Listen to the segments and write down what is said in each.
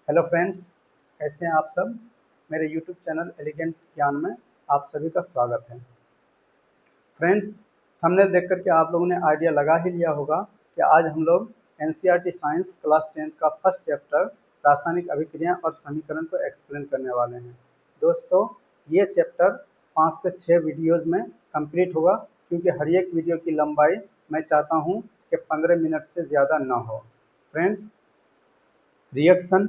Hello friends, कैसे हैं आप सब। मेरे यूट्यूब चैनल एलिगेंट ज्ञान में आप सभी का स्वागत है। फ्रेंड्स, थंबनेल देख कर के आप लोगों ने आइडिया लगा ही लिया होगा कि आज हम लोग एनसीईआरटी साइंस क्लास 10 का फर्स्ट चैप्टर रासायनिक अभिक्रिया और समीकरण को एक्सप्लेन करने वाले हैं। दोस्तों, ये चैप्टर 5 से 6 वीडियोज़ में कंप्लीट होगा, क्योंकि हर एक वीडियो की लंबाई मैं चाहता हूँ कि 15 मिनट से ज़्यादा ना हो। फ्रेंड्स, रिएक्शन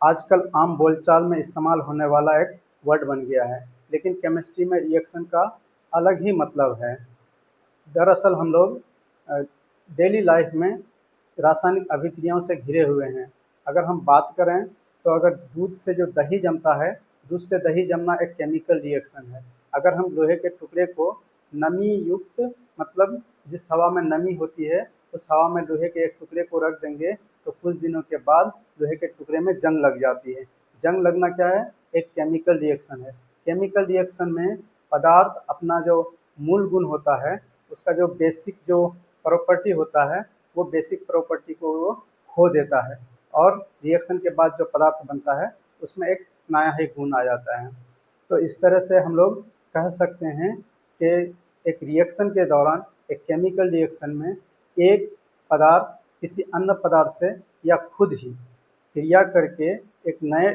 आजकल आम बोलचाल में इस्तेमाल होने वाला एक वर्ड बन गया है, लेकिन केमिस्ट्री में रिएक्शन का अलग ही मतलब है। दरअसल हम लोग डेली लाइफ में रासायनिक अभिक्रियाओं से घिरे हुए हैं। अगर हम बात करें तो अगर दूध से जो दही जमता है, दूध से दही जमना एक केमिकल रिएक्शन है। अगर हम लोहे के टुकड़े को नमी युक्त, मतलब जिस हवा में नमी होती है, उस हवा में लोहे के एक टुकड़े को रख देंगे तो कुछ दिनों के बाद लोहे के टुकड़े में जंग लग जाती है। जंग लगना क्या है? एक केमिकल रिएक्शन है। केमिकल रिएक्शन में पदार्थ अपना जो मूल गुण होता है, उसका जो बेसिक जो प्रॉपर्टी होता है, वो बेसिक प्रॉपर्टी को वो खो देता है और रिएक्शन के बाद जो पदार्थ बनता है उसमें एक नया ही गुण आ जाता है। तो इस तरह से हम लोग कह सकते हैं कि एक रिएक्शन के दौरान, एक केमिकल रिएक्शन में, एक पदार्थ किसी अन्य पदार्थ से या खुद ही क्रिया करके एक नए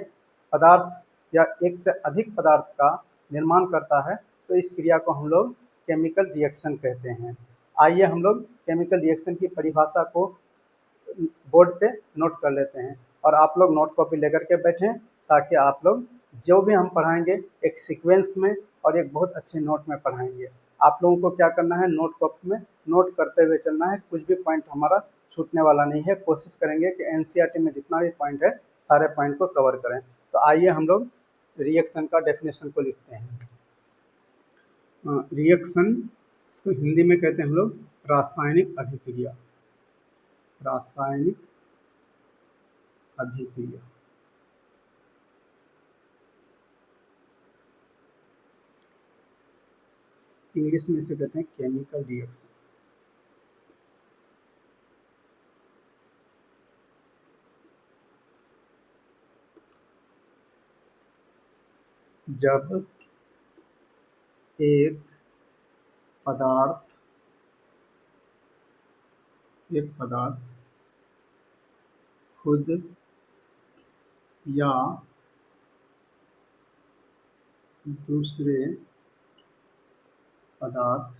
पदार्थ या एक से अधिक पदार्थ का निर्माण करता है। तो इस क्रिया को हम लोग केमिकल रिएक्शन कहते हैं। आइए हम लोग केमिकल रिएक्शन की परिभाषा को बोर्ड पे नोट कर लेते हैं, और आप लोग नोट कॉपी लेकर के बैठें, ताकि आप लोग जो भी हम पढ़ाएंगे एक सीक्वेंस में और एक बहुत अच्छे नोट में पढ़ाएंगे। आप लोगों को क्या करना है, नोट कॉपी में नोट करते हुए चलना है। कुछ भी पॉइंट हमारा छूटने वाला नहीं है। कोशिश करेंगे कि एनसीईआरटी में जितना भी पॉइंट है सारे पॉइंट को कवर करें। तो आइए हम लोग रिएक्शन का डेफिनेशन को लिखते हैं। रिएक्शन, इसको हिंदी में कहते हैं हम लोग रासायनिक अभिक्रिया। रासायनिक अभिक्रिया। इंग्लिश में इसे कहते हैं केमिकल रिएक्शन। जब एक पदार्थ खुद या दूसरे पदार्थ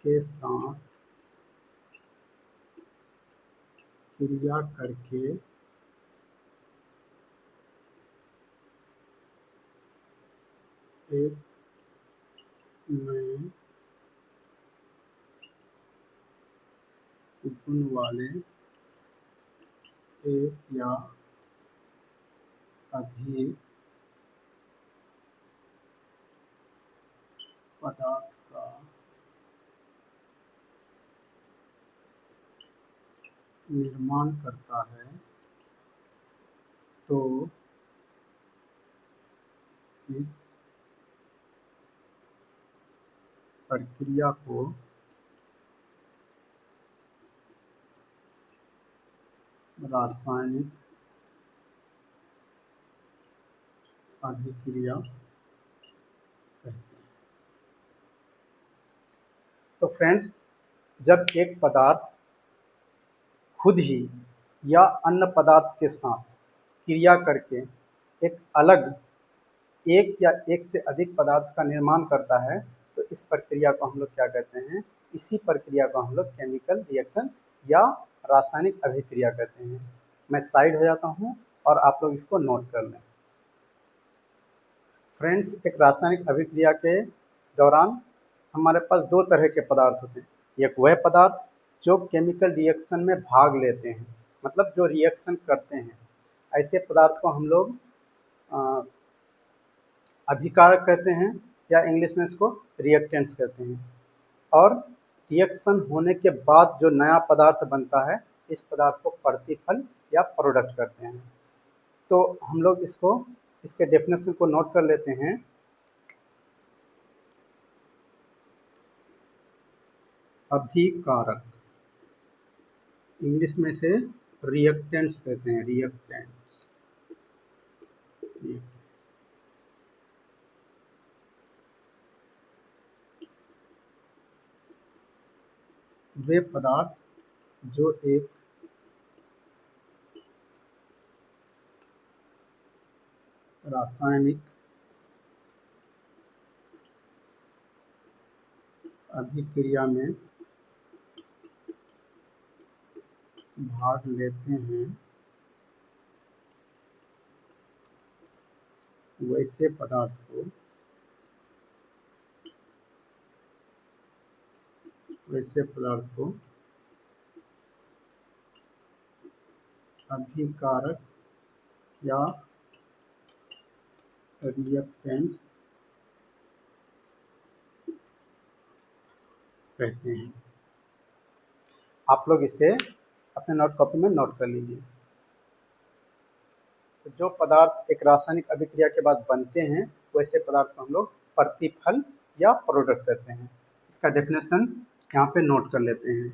के साथ क्रिया करके एक नए गुण वाले एक या अधिक पदार्थ का निर्माण करता है, तो इस प्रक्रिया को रासायनिक अभिक्रिया कहते हैं। तो फ्रेंड्स, जब एक पदार्थ खुद ही या अन्य पदार्थ के साथ क्रिया करके एक अलग, एक या एक से अधिक पदार्थ का निर्माण करता है, तो इस प्रक्रिया को हम लोग क्या कहते हैं? इसी प्रक्रिया को हम लोग केमिकल रिएक्शन या रासायनिक अभिक्रिया कहते हैं। मैं साइड हो जाता हूँ और आप लोग इसको नोट कर लें। फ्रेंड्स, एक रासायनिक अभिक्रिया के दौरान हमारे पास दो तरह के पदार्थ होते हैं। एक वह पदार्थ जो केमिकल रिएक्शन में भाग लेते हैं, मतलब जो रिएक्शन करते हैं, ऐसे पदार्थ को हम लोग अभिकारक कहते हैं, या इंग्लिश में इसको रिएक्टेंट्स कहते हैं। और रिएक्शन होने के बाद जो नया पदार्थ बनता है, इस पदार्थ को प्रतिफल या प्रोडक्ट कहते हैं। तो हम लोग इसके डेफिनेशन को नोट कर लेते हैं। अभिकारक, इंग्लिश में से रिएक्टेंट्स कहते हैं, रिएक्टेंट्स। वे पदार्थ जो एक रासायनिक अभिक्रिया में भाग लेते हैं वैसे पदार्थ को अभिकारक या रिएक्टेंट्स कहते हैं। आप लोग इसे अपने नोट कॉपी में नोट कर लीजिए। तो जो पदार्थ एक रासायनिक अभिक्रिया के बाद बनते हैं वैसे पदार्थ को हम लोग प्रतिफल या प्रोडक्ट कहते हैं। इसका डेफिनेशन यहाँ पे नोट कर लेते हैं।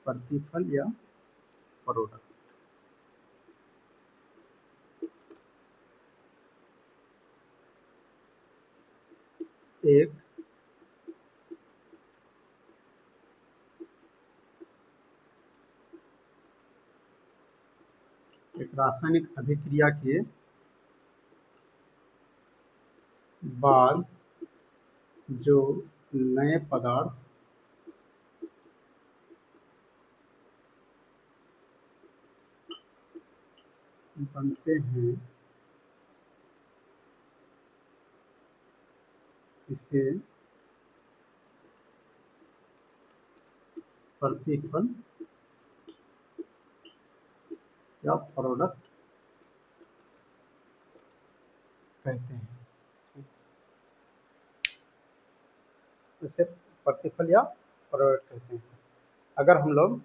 प्रतिफल या प्रोडक्ट, एक रासायनिक अभिक्रिया के बाद जो नए पदार्थ बनते हैं इसे प्रतिफल या प्रोडक्ट कहते हैं। इसे प्रतिफल या प्रोडक्ट कहते हैं। अगर हम लोग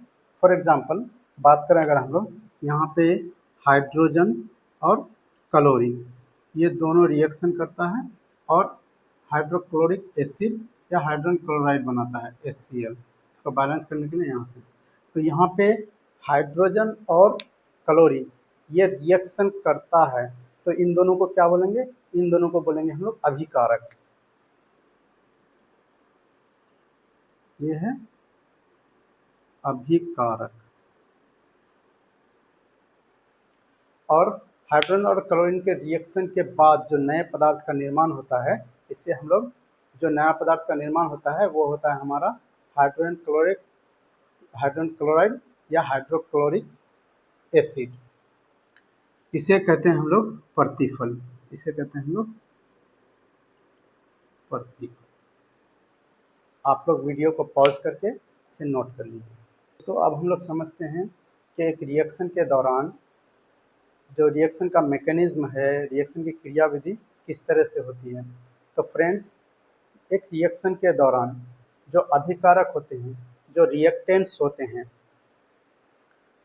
फॉर एग्जांपल बात करें, अगर हम लोग यहाँ पे हाइड्रोजन और क्लोरीन ये दोनों रिएक्शन करता है और हाइड्रोक्लोरिक एसिड या हाइड्रोजन क्लोराइड बनाता है HCl, इसको बैलेंस करने के लिए यहाँ से। तो यहाँ पे हाइड्रोजन और क्लोरीन ये रिएक्शन करता है, तो इन दोनों को क्या बोलेंगे? इन दोनों को बोलेंगे हम लोग अभिकारक। ये है अभिकारक। और हाइड्रोजन और क्लोरीन के रिएक्शन के बाद जो नए पदार्थ का निर्माण होता है, इससे हम लोग जो नया पदार्थ का निर्माण होता है वो होता है हमारा हाइड्रोजन क्लोराइड या हाइड्रोक्लोरिक एसिड। इसे कहते हैं हम लोग प्रतिफल। इसे कहते हैं हम लोग प्रतिफल। आप लोग वीडियो को पॉज करके इसे नोट कर लीजिए। तो अब हम लोग समझते हैं कि एक रिएक्शन के दौरान जो रिएक्शन का मैकेनिज्म है, रिएक्शन की क्रियाविधि किस तरह से होती है। तो फ्रेंड्स, एक रिएक्शन के दौरान जो अभिकारक होते हैं, जो रिएक्टेंट्स होते हैं,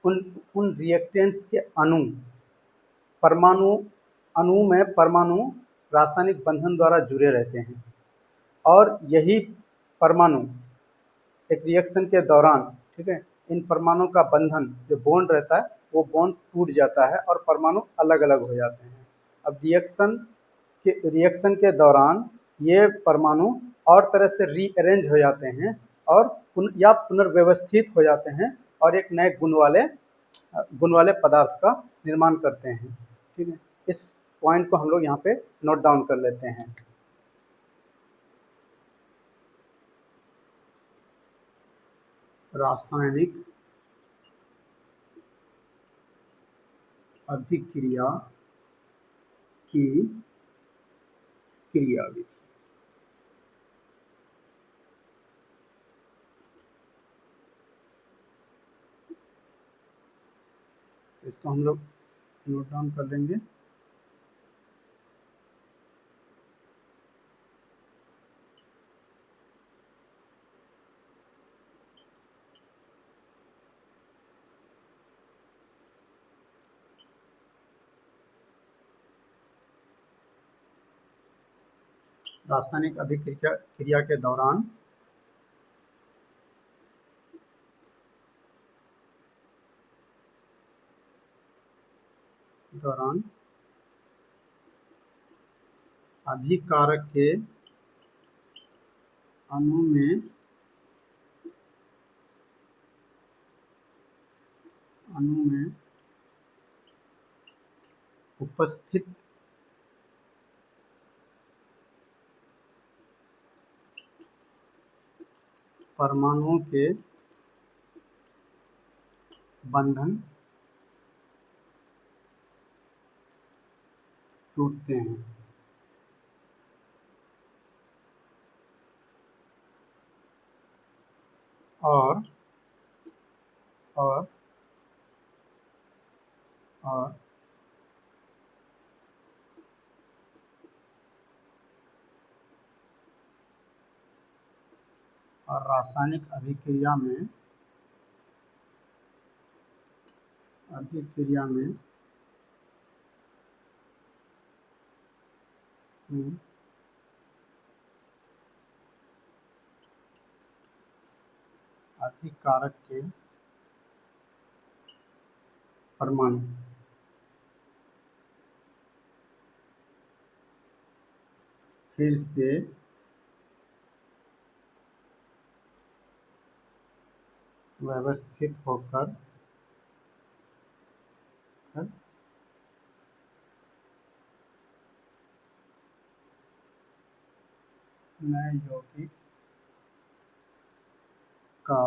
उन रिएक्टेंट्स के अणु में परमाणु रासायनिक बंधन द्वारा जुड़े रहते हैं और यही परमाणु एक रिएक्शन के दौरान, ठीक है, इन परमाणुओं का बंधन जो बॉन्ड रहता है वो बॉन्ड टूट जाता है और परमाणु अलग अलग हो जाते हैं। अब रिएक्शन के दौरान ये परमाणु और तरह से रीअरेंज हो जाते हैं और पुनर्व्यवस्थित हो जाते हैं और एक नए गुण वाले पदार्थ का निर्माण करते हैं। ठीक है, इस पॉइंट को हम लोग यहाँ पे नोट डाउन कर लेते हैं। रासायनिक अभिक्रिया की क्रियाविधि। इसको हम लोग नोट डाउन कर लेंगे। रासायनिक अभिक्रिया क्रिया के दौरान अभिकारक के अणु में उपस्थित परमाणुओं के बंधन टूटते हैं। और और और और रासायनिक अभिक्रिया में अभिकारक के परमाणु फिर से व्यवस्थित होकर नए यौगिक का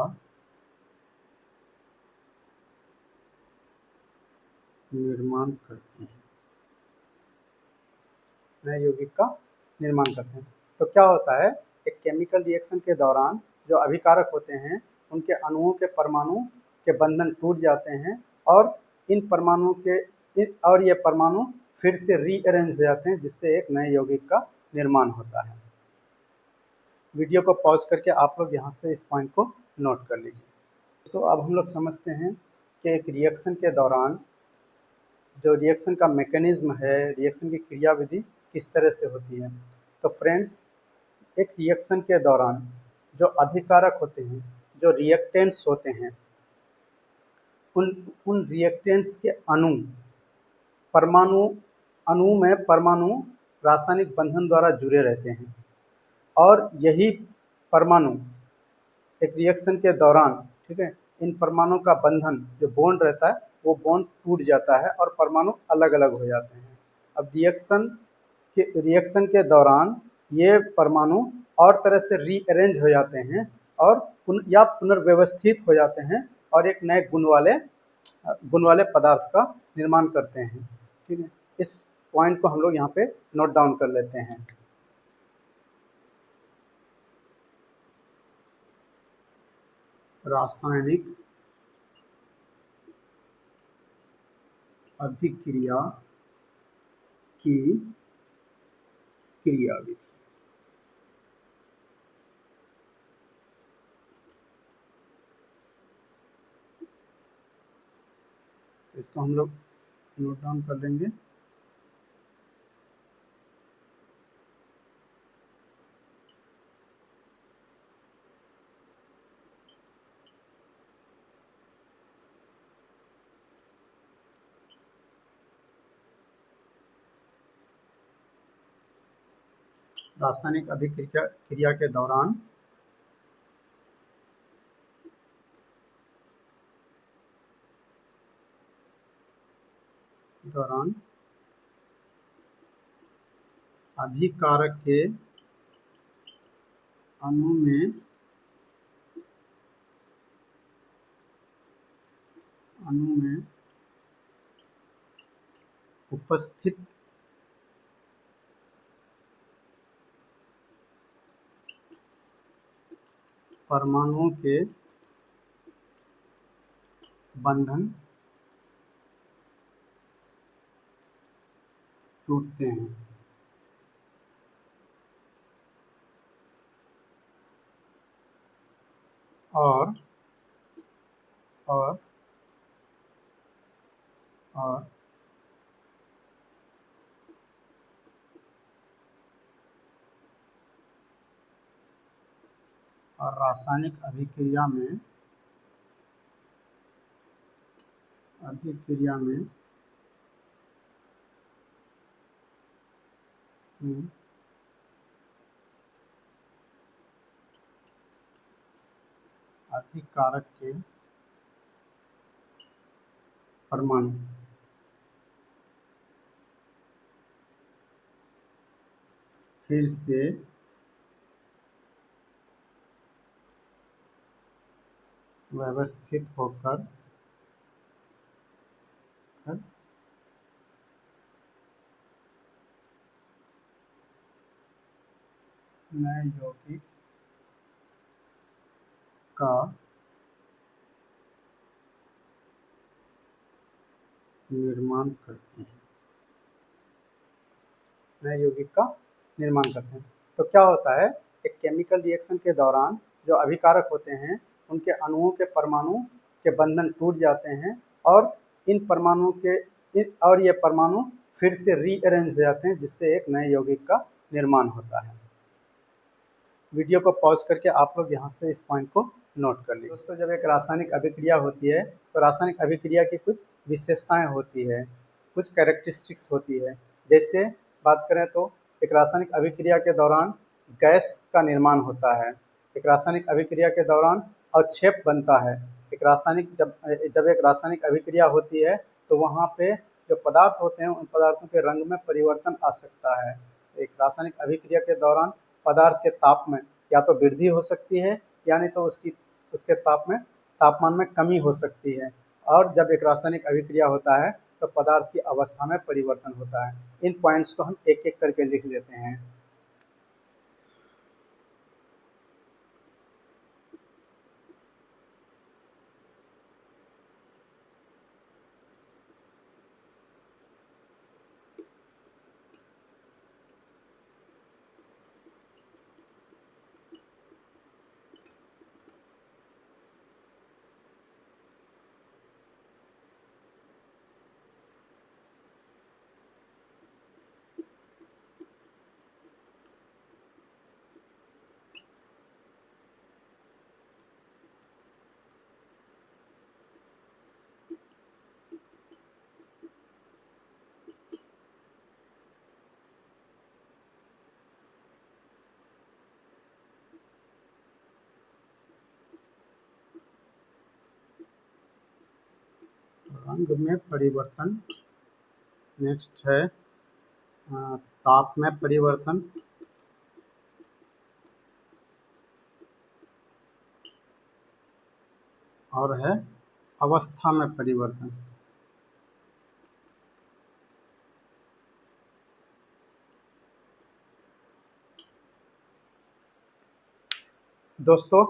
निर्माण करते हैं। नए यौगिक का निर्माण करते हैं। तो क्या होता है, एक केमिकल रिएक्शन के दौरान जो अभिकारक होते हैं उनके अणुओं के परमाणु के बंधन टूट जाते हैं और ये परमाणु फिर से रीअरेंज हो जाते हैं, जिससे एक नए यौगिक का निर्माण होता है। वीडियो को पॉज करके आप लोग यहाँ से इस पॉइंट को नोट कर लीजिए। तो अब हम लोग समझते हैं कि एक रिएक्शन के दौरान जो रिएक्शन का मैकेनिज्म है, रिएक्शन की क्रियाविधि किस तरह से होती है। तो फ्रेंड्स, एक रिएक्शन के दौरान जो अभिकारक होते हैं, जो रिएक्टेंट्स होते हैं, उन रिएक्टेंट्स के अणु में परमाणु रासायनिक बंधन द्वारा जुड़े रहते हैं और यही परमाणु एक रिएक्शन के दौरान, ठीक है, इन परमाणु का बंधन जो बॉन्ड रहता है वो बॉन्ड टूट जाता है और परमाणु अलग अलग हो जाते हैं। अब रिएक्शन के दौरान ये परमाणु और तरह से रीअरेंज हो जाते हैं और पुनर्व्यवस्थित हो जाते हैं और एक नए गुण वाले पदार्थ का निर्माण करते हैं। ठीक है, इस पॉइंट को हम लोग यहाँ पे नोट डाउन कर लेते हैं। रासायनिक अभिक्रिया की क्रियाविधि। इसको हम लोग नोट डाउन कर लेंगे। रासायनिक अभिक्रिया क्रिया के दौरान अभिकारक के अणु में उपस्थित परमाणुओं के बंधन टूटते हैं। और और और और रासायनिक अभिक्रिया में अतिकारक के परमाणु फिर से व्यवस्थित होकर नए यौगिक का निर्माण करते हैं। नए यौगिक का निर्माण करते हैं। तो क्या होता है, एक केमिकल रिएक्शन के दौरान जो अभिकारक होते हैं उनके अणुओं के परमाणु के बंधन टूट जाते हैं और इन परमाणुओं के ये परमाणु फिर से रीअरेंज हो जाते हैं, जिससे एक नए यौगिक का निर्माण होता है। वीडियो को पॉज करके आप लोग यहाँ से इस पॉइंट को नोट कर लीजिए। दोस्तों, जब एक रासायनिक अभिक्रिया होती है तो रासायनिक अभिक्रिया की कुछ विशेषताएं होती है, कुछ कैरेक्टरिस्टिक्स होती है। जैसे बात करें तो एक रासायनिक अभिक्रिया के दौरान गैस का निर्माण होता है। एक रासायनिक अभिक्रिया के दौरान अवक्षेप बनता है। एक रासायनिक जब एक रासायनिक अभिक्रिया होती है तो वहाँ पे जो पदार्थ होते हैं उन पदार्थों के रंग में परिवर्तन आ सकता है। एक रासायनिक अभिक्रिया के दौरान पदार्थ के ताप में या तो वृद्धि हो सकती है, यानी तो उसके तापमान में कमी हो सकती है। और जब एक रासायनिक अभिक्रिया होता है तो पदार्थ की अवस्था में परिवर्तन होता है। इन पॉइंट्स को हम एक एक करके लिख लेते हैं। रंग में परिवर्तन, नेक्स्ट है ताप में परिवर्तन, और है अवस्था में परिवर्तन। दोस्तों,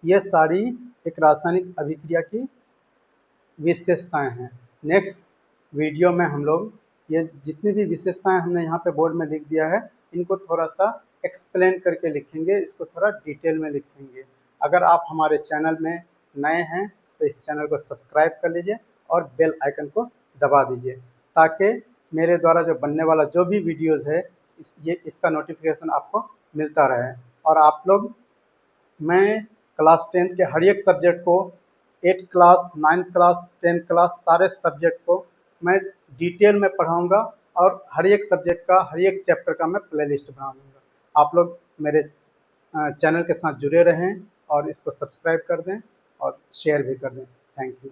ये सारी एक रासायनिक अभिक्रिया की विशेषताएं हैं। नेक्स्ट वीडियो में हम लोग ये जितनी भी विशेषताएं हमने यहाँ पे बोर्ड में लिख दिया है इनको थोड़ा सा एक्सप्लेन करके लिखेंगे, इसको थोड़ा डिटेल में लिखेंगे। अगर आप हमारे चैनल में नए हैं तो इस चैनल को सब्सक्राइब कर लीजिए और बेल आइकन को दबा दीजिए, ताकि मेरे द्वारा जो बनने वाला जो भी वीडियोज़ है इसका नोटिफिकेशन आपको मिलता रहे। और आप लोग, मैं क्लास 10th के हर एक सब्जेक्ट को, 8th class, 9th class, 10th class, सारे सब्जेक्ट को मैं डिटेल में पढ़ाऊँगा और हर एक सब्जेक्ट का, हर एक चैप्टर का मैं प्लेलिस्ट बना दूँगा। आप लोग मेरे चैनल के साथ जुड़े रहें और इसको सब्सक्राइब कर दें और शेयर भी कर दें। Thank you.